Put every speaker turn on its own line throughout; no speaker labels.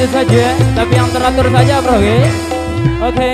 semuanya saja, tapi yang teratur saja bro, oke.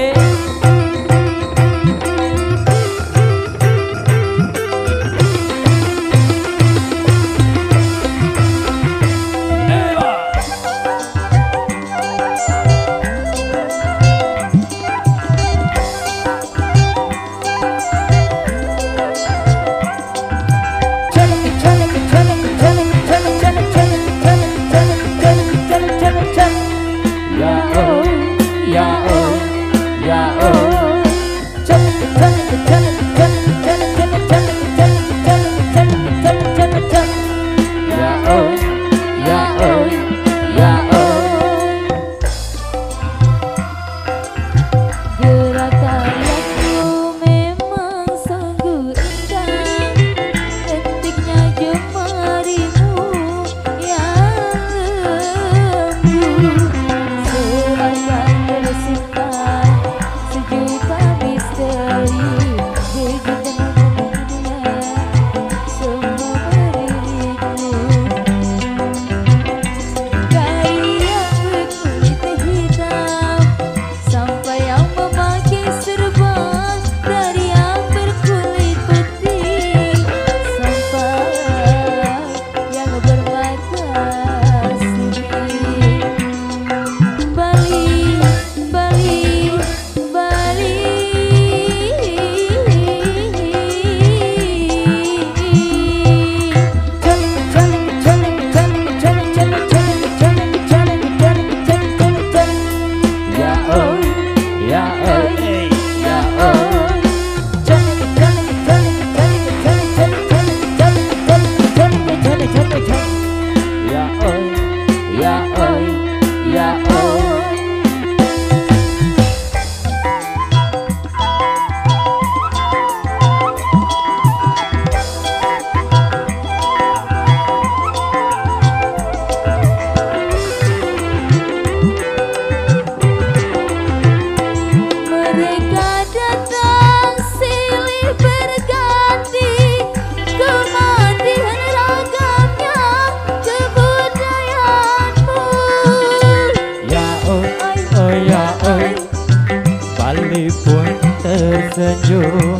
Tersenyum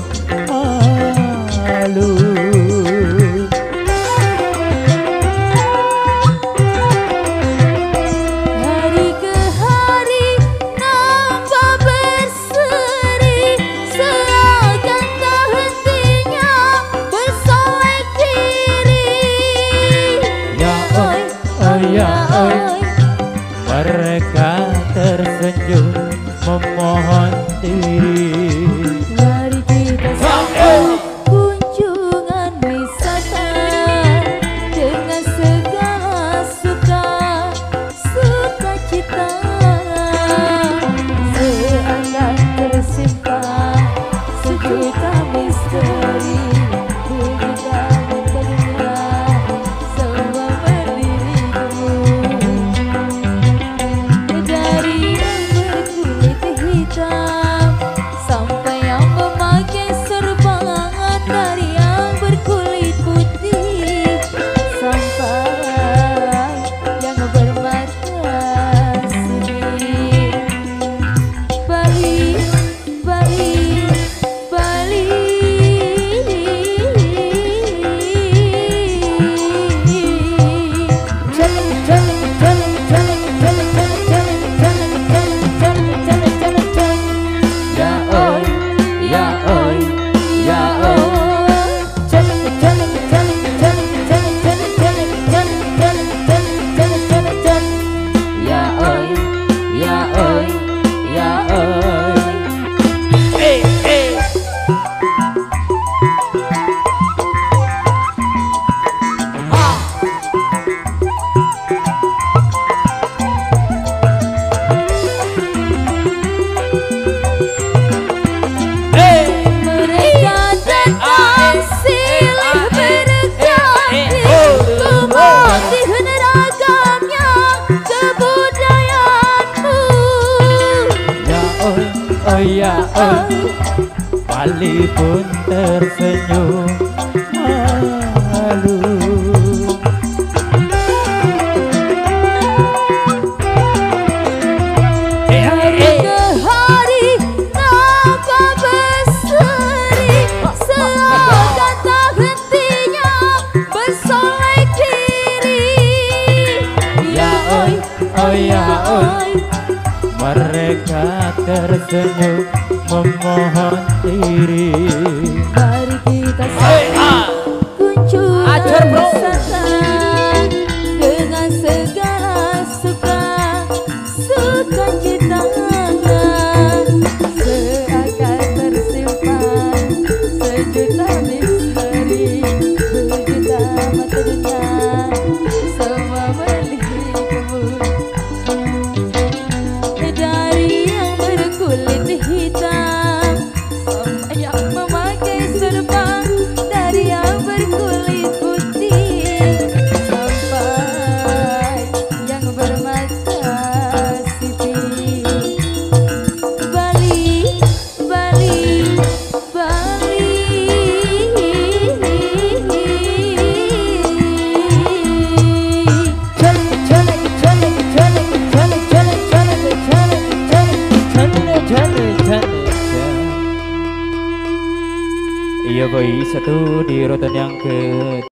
malu.
Hari ke hari nambah berseri, seakan tak hentinya bersolek diri.
Ya oi, oh ya oi, mereka tersenyum memohon diri.
Mari kita sambut kunjungan wisata dengan segala sukacita, seakan tersimpan sejuta misteri. Begitu menterinya semua berdiriku, dari yang berkulit hitam sampai yang memakai serbangan, dari yang berkulit putih sampai yang bermata sedih. Bali, Bali, Bali.
Oh ya oh, Bali pun tersenyum malu. mereka tersenyum memohon diri.
Mari kita kunjungan wisata dengan segala suka cita seakan tersimpan sejuta misteri, berjuta mata dunia semua melihatmu. Dari yang berkulit hitam sampai yang memakai serba, dari yang berkulit putih sampai yang bermata sipit. Bali, Bali, Bali.
Iya boy, satu di urutan yang ke